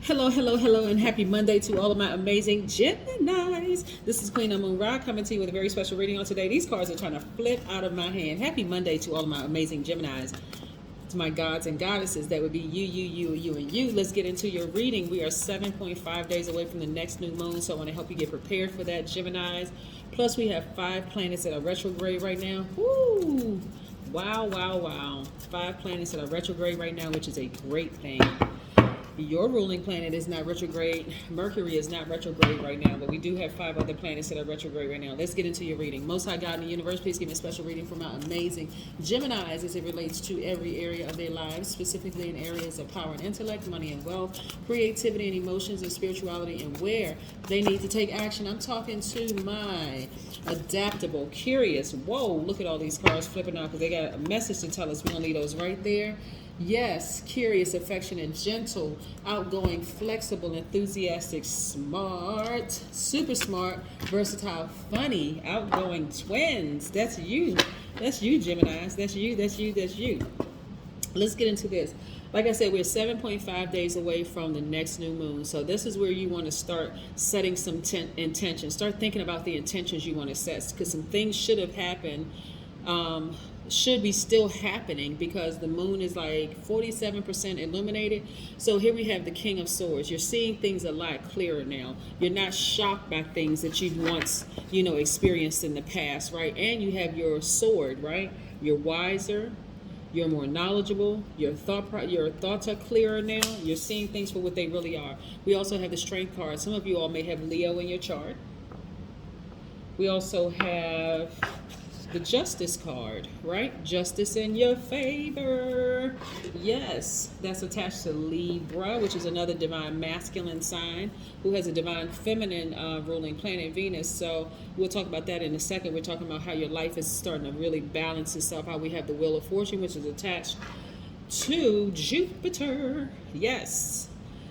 Hello, hello, hello, and happy Monday to all of my amazing Geminis. This is Queen Amun Ra coming to you with a very special reading on today. These cards are trying to flip out of my hand. Happy Monday to all of my amazing Geminis. To my gods and goddesses, that would be you, and you. Let's get into your reading. We are 7.5 days away from the next new moon, so I want to help you get prepared for that, Geminis. Plus, we have 5 planets that are retrograde right now. Woo! Wow, wow, wow. 5 planets that are retrograde right now, which is a great thing. Your ruling planet is not retrograde. Mercury is not retrograde right now, but we do have 5 other planets that are retrograde right now. Let's get into your reading. Most High God in the universe, please give me a special reading for my amazing Geminis as it relates to every area of their lives, specifically in areas of power and intellect, money and wealth, creativity and emotions and spirituality, and where they need to take action. I'm talking to my adaptable, curious. Whoa, look at all these cards flipping out because they got a message to tell us. We're going to leave those right there. Yes, curious, affectionate, gentle, outgoing, flexible, enthusiastic, smart, super smart, versatile, funny, outgoing twins. That's you. That's you, Geminis. That's you, that's you, that's you. Let's get into this. Like I said, we're 7.5 days away from the next new moon. So this is where you want to start setting some intentions. Start thinking about the intentions you want to set, because some things should have happened, should be still happening, because the moon is like 47% illuminated. So here we have the King of Swords. You're seeing things a lot clearer now. You're not shocked by things that you've once, experienced in the past, right? And you have your sword, right? You're wiser. You're more knowledgeable. Your thoughts are clearer now. You're seeing things for what they really are. We also have the Strength card. Some of you all may have Leo in your chart. We also have the Justice card, right? Justice in your favor. Yes, that's attached to Libra, which is another divine masculine sign who has a divine feminine ruling planet, Venus. So we'll talk about that in a second. We're talking about how your life is starting to really balance itself, how we have the Wheel of Fortune, which is attached to Jupiter. Yes,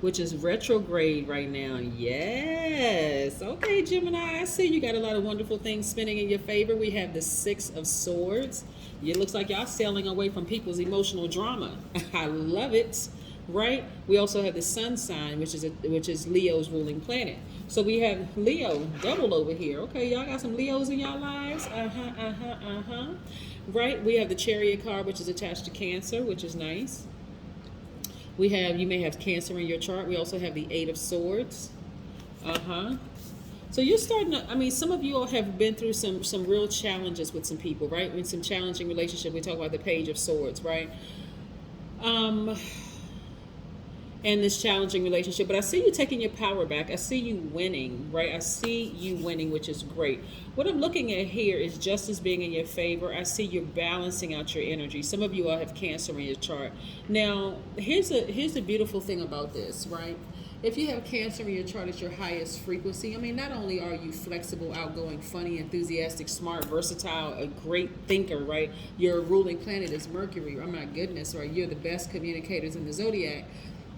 which is retrograde right now. Yes. Okay, Gemini, I see you got a lot of wonderful things spinning in your favor. We have the 6 of Swords. It looks like y'all sailing away from people's emotional drama. I love it, right? We also have the Sun sign, which is Leo's ruling planet. So we have Leo double over here. Okay, y'all got some Leos in y'all lives? Right? We have the Chariot card, which is attached to Cancer, which is nice. We have, you may have Cancer in your chart. We also have the 8 of Swords. So you're starting to, some of you all have been through some real challenges with some people, right? In some challenging relationship. We talk about the Page of Swords, right? And this challenging relationship. But I see you taking your power back. I see you winning, right? I see you winning, which is great. What I'm looking at here is justice being in your favor. I see you're balancing out your energy. Some of you all have Cancer in your chart. Now, here's the beautiful thing about this, right? If you have Cancer in your chart at your highest frequency, not only are you flexible, outgoing, funny, enthusiastic, smart, versatile, a great thinker, right? Your ruling planet is Mercury. Oh my goodness, right? You're the best communicators in the Zodiac.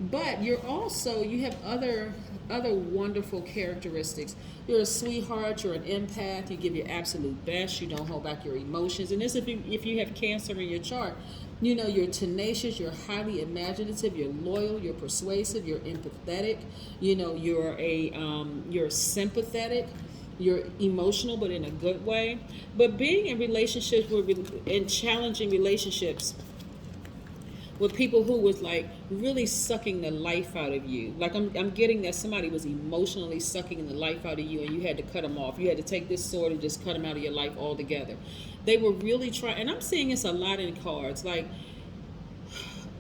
But you have other wonderful characteristics. You're a sweetheart, you're an empath, you give your absolute best, you don't hold back your emotions. And this, if you have Cancer in your chart, you're tenacious, you're highly imaginative, you're loyal, you're persuasive, you're empathetic, you're sympathetic, you're emotional, but in a good way. But being in relationships, in challenging relationships, with people who was like really sucking the life out of you. Like I'm getting that somebody was emotionally sucking the life out of you and you had to cut them off. You had to take this sword and just cut them out of your life altogether. They were really trying, and I'm seeing this a lot in cards. Like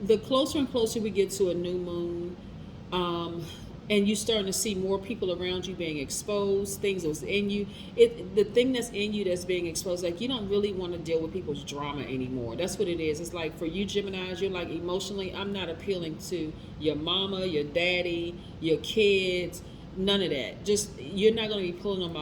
the closer and closer we get to a new moon, and you're starting to see more people around you being exposed, things that's in you. The thing that's in you that's being exposed, like you don't really want to deal with people's drama anymore. That's what it is. It's like for you Geminis, you're like emotionally, I'm not appealing to your mama, your daddy, your kids, none of that. Just, you're not going to be pulling on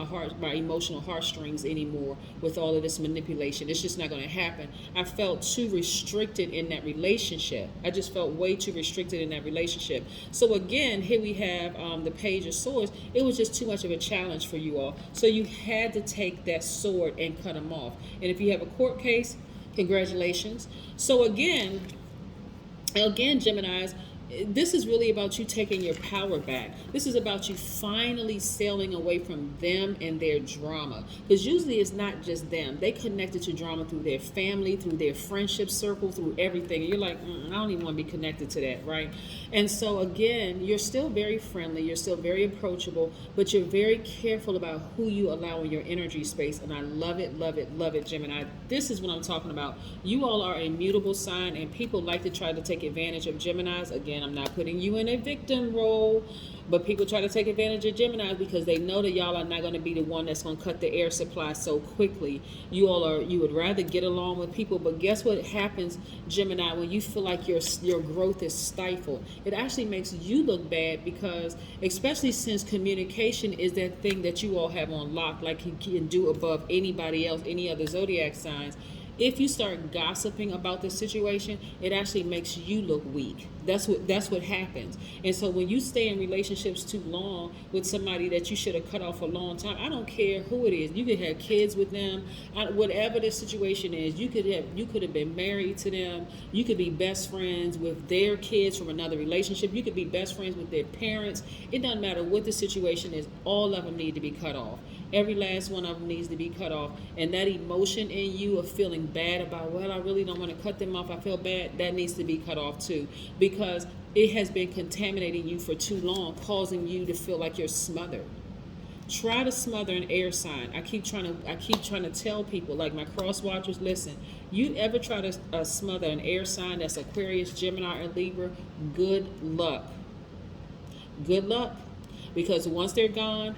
my emotional heartstrings anymore with all of this manipulation. It's just not going to happen. I felt too restricted in that relationship. I just felt way too restricted in that relationship. So again, here we have the Page of Swords. It was just too much of a challenge for you all. So you had to take that sword and cut them off. And if you have a court case, congratulations. So again, Geminis, this is really about you taking your power back. This is about you finally sailing away from them and their drama. Because usually it's not just them. They connected to drama through their family, through their friendship circle, through everything. And you're like, I don't even want to be connected to that, right? And so again, you're still very friendly. You're still very approachable, but you're very careful about who you allow in your energy space. And I love it, love it, love it, Gemini. This is what I'm talking about. You all are a mutable sign, and people like to try to take advantage of Geminis. Again, I'm not putting you in a victim role, but people try to take advantage of Gemini because they know that y'all are not going to be the one that's going to cut the air supply so quickly. You would rather get along with people, but guess what happens, Gemini, when you feel like your growth is stifled? It actually makes you look bad, because especially since communication is that thing that you all have on lock, like you can do above anybody else, any other zodiac signs. If you start gossiping about the situation, it actually makes you look weak. That's what happens. And so when you stay in relationships too long with somebody that you should have cut off a long time, I don't care who it is. You could have kids with them, whatever the situation is. You could have been married to them. You could be best friends with their kids from another relationship. You could be best friends with their parents. It doesn't matter what the situation is. All of them need to be cut off. Every last one of them needs to be cut off. And that emotion in you of feeling bad about, well, I really don't want to cut them off, I feel bad, that needs to be cut off too. Because it has been contaminating you for too long, causing you to feel like you're smothered. Try to smother an air sign. I keep trying to tell people, like my cross watchers, listen, you ever try to smother an air sign that's Aquarius, Gemini, or Libra, good luck. Good luck. Because once they're gone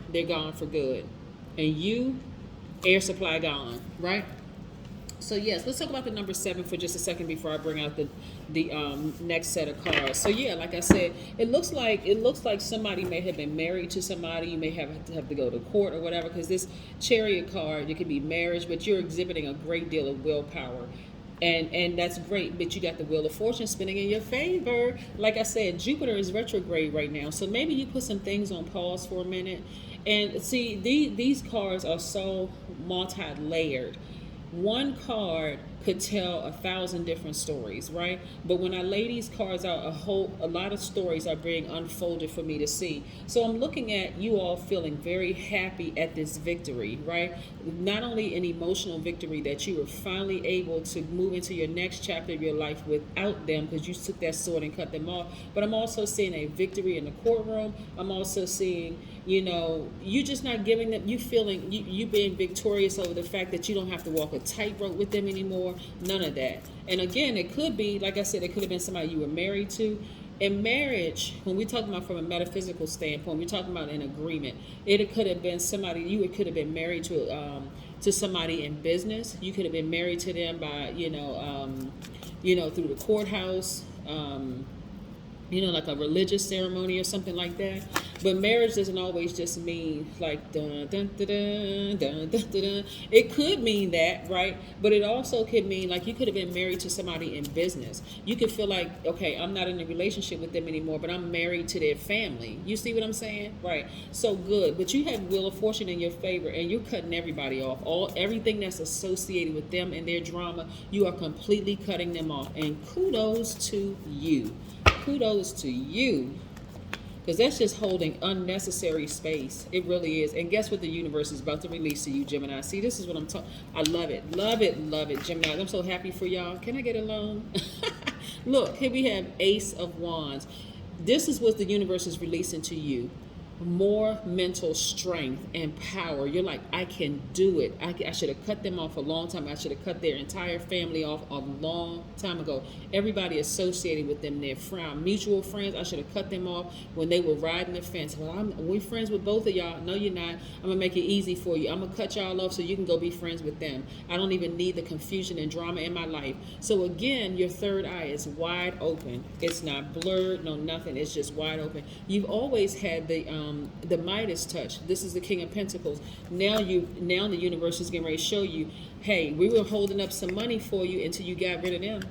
for good. And you, air supply gone, right? So yes, let's talk about the number 7 for just a second before I bring out the next set of cards. So yeah, like I said, it looks like somebody may have been married to somebody. You may have to go to court or whatever, because this Chariot card, it could be marriage, but you're exhibiting a great deal of willpower. And that's great, but you got the Wheel of Fortune spinning in your favor. Like I said, Jupiter is retrograde right now, so maybe you put some things on pause for a minute. And see, these cards are so multi-layered. One card could tell 1,000 different stories, right? But when I lay these cards out, a lot of stories are being unfolded for me to see. So I'm looking at you all feeling very happy at this victory, right? Not only an emotional victory that you were finally able to move into your next chapter of your life without them, because you took that sword and cut them off, but I'm also seeing a victory in the courtroom. I'm also seeing, you just not giving them, you feeling, you being victorious over the fact that you don't have to walk a tightrope with them anymore. None of that. And again, it could be, like I said, it could have been somebody you were married to. In marriage, when we're talking about from a metaphysical standpoint, we're talking about an agreement. It could have been somebody, you could have been married to somebody in business. You could have been married to them by, through the courthouse, like a religious ceremony or something like that. But marriage doesn't always just mean like dun dun dun dun dun dun dun. It could mean that, right? But it also could mean like you could have been married to somebody in business. You could feel like, okay, I'm not in a relationship with them anymore, but I'm married to their family. You see what I'm saying? Right. So good. But you have Wheel of Fortune in your favor, and you're cutting everybody off. Everything that's associated with them and their drama, you are completely cutting them off. And kudos to you. Kudos to you, because that's just holding unnecessary space. It really is. And guess what the universe is about to release to you, Gemini? See, this is what I'm talking. I love it, love it, love it, Gemini. I'm so happy for y'all. Can I get a loan? Look, here we have Ace of Wands. This is what the universe is releasing to you. More mental strength and power. You're like, I can do it. I should have cut them off a long time. I should have cut their entire family off a long time ago. Everybody associated with them, their mutual friends, I should have cut them off when they were riding the fence. Well, we're friends with both of y'all. No, you're not. I'm going to make it easy for you. I'm going to cut y'all off so you can go be friends with them. I don't even need the confusion and drama in my life. So again, your third eye is wide open. It's not blurred, no nothing. It's just wide open. You've always had the Midas touch. This is the King of Pentacles. Now the universe is getting ready to show you, hey, we were holding up some money for you until you got rid of them.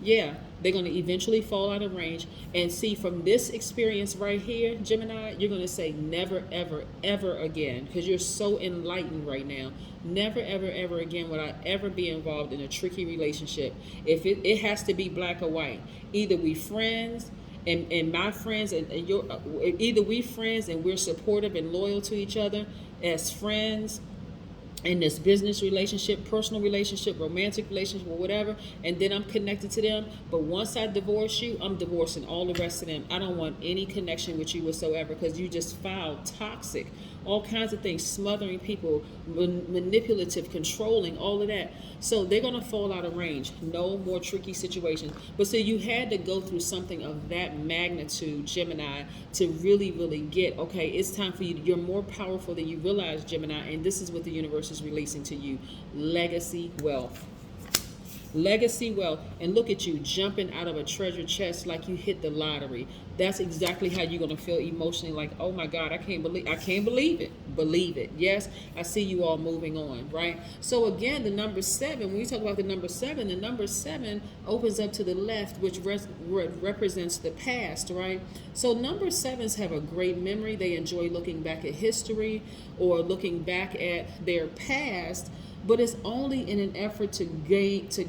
Yeah, they're going to eventually fall out of range. And see, from this experience right here, Gemini, you're going to say never, ever, ever again, because you're so enlightened right now. Never, ever, ever again would I ever be involved in a tricky relationship. If it has to be black or white. Either we friends And my friends and your either we friends and we're supportive and loyal to each other as friends in this business relationship, personal relationship, romantic relationship, or whatever, and then I'm connected to them. But once I divorce you, I'm divorcing all the rest of them. I don't want any connection with you whatsoever, because you just foul, toxic, all kinds of things, smothering people, manipulative, controlling, all of that. So they're going to fall out of range. No more tricky situations. But so you had to go through something of that magnitude, Gemini, to really, really get, okay, it's time for you. You're more powerful than you realize, Gemini, and this is what the universe is releasing to you. Legacy wealth. Legacy wealth. And look at you jumping out of a treasure chest like you hit the lottery. That's exactly how you're going to feel emotionally, like, oh my God, I can't believe it. Believe it. Yes, I see you all moving on, right? So again, the number 7, when we talk about the number 7 opens up to the left, which represents the past, right? So number 7s have a great memory. They enjoy looking back at history or looking back at their past, but it's only in an effort to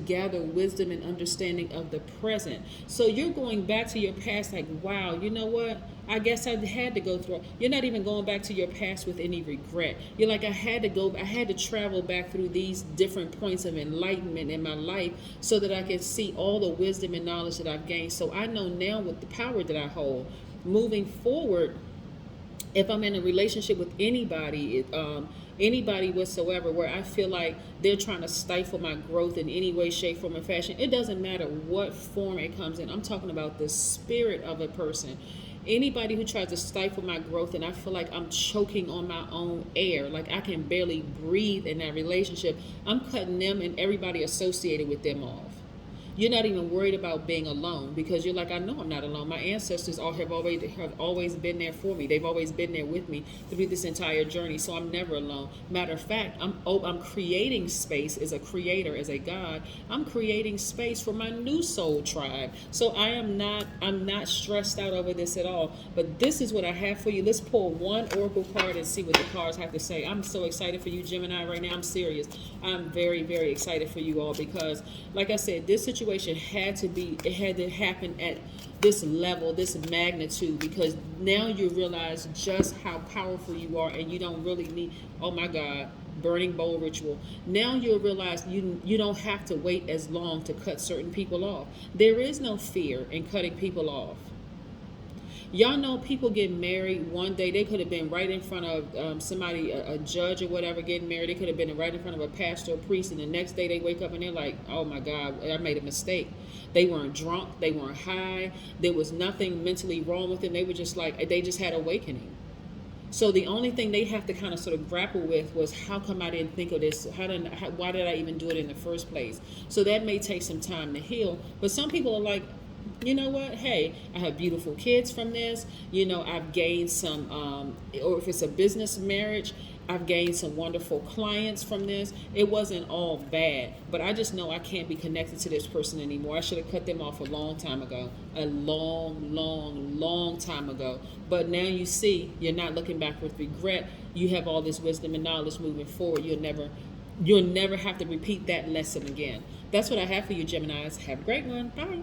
gather wisdom and understanding of the present. So you're going back to your past like, wow, you know what? I guess I had to go through. You're not even going back to your past with any regret. You're like, I had to travel back through these different points of enlightenment in my life so that I could see all the wisdom and knowledge that I've gained. So I know now with the power that I hold, moving forward, if I'm in a relationship with anybody, anybody whatsoever, where I feel like they're trying to stifle my growth in any way, shape, form, or fashion, it doesn't matter what form it comes in. I'm talking about the spirit of a person. Anybody who tries to stifle my growth and I feel like I'm choking on my own air, like I can barely breathe in that relationship, I'm cutting them and everybody associated with them off. You're not even worried about being alone, because you're like, I know I'm not alone. My ancestors have always been there for me. They've always been there with me through this entire journey, so I'm never alone. Matter of fact, I'm creating space as a creator, as a God. I'm creating space for my new soul tribe. So I'm not stressed out over this at all. But this is what I have for you. Let's pull one oracle card and see what the cards have to say. I'm so excited for you, Gemini, right now. I'm serious. I'm very, very excited for you all, because, like I said, this situation had to happen at this level, this magnitude, because now you realize just how powerful you are, and you don't really need, oh my God, burning bowl ritual. Now you'll realize you don't have to wait as long to cut certain people off. There is no fear in cutting people off. Y'all know people get married one day. They could have been right in front of somebody, a judge or whatever, getting married. They could have been right in front of a pastor or priest, and the next day they wake up and they're like, oh my God, I made a mistake. They weren't drunk. They weren't high. There was nothing mentally wrong with them. They were just like, they just had awakening. So the only thing they have to kind of sort of grapple with was, how come I didn't think of this? Why did I even do it in the first place? So that may take some time to heal. But some people are like, you know what? Hey, I have beautiful kids from this. You know, I've gained some, or if it's a business marriage, I've gained some wonderful clients from this. It wasn't all bad, but I just know I can't be connected to this person anymore. I should have cut them off a long time ago, a long time ago. But now you see, you're not looking back with regret. You have all this wisdom and knowledge moving forward. You'll never have to repeat that lesson again. That's what I have for you, Geminis. Have a great one. Bye.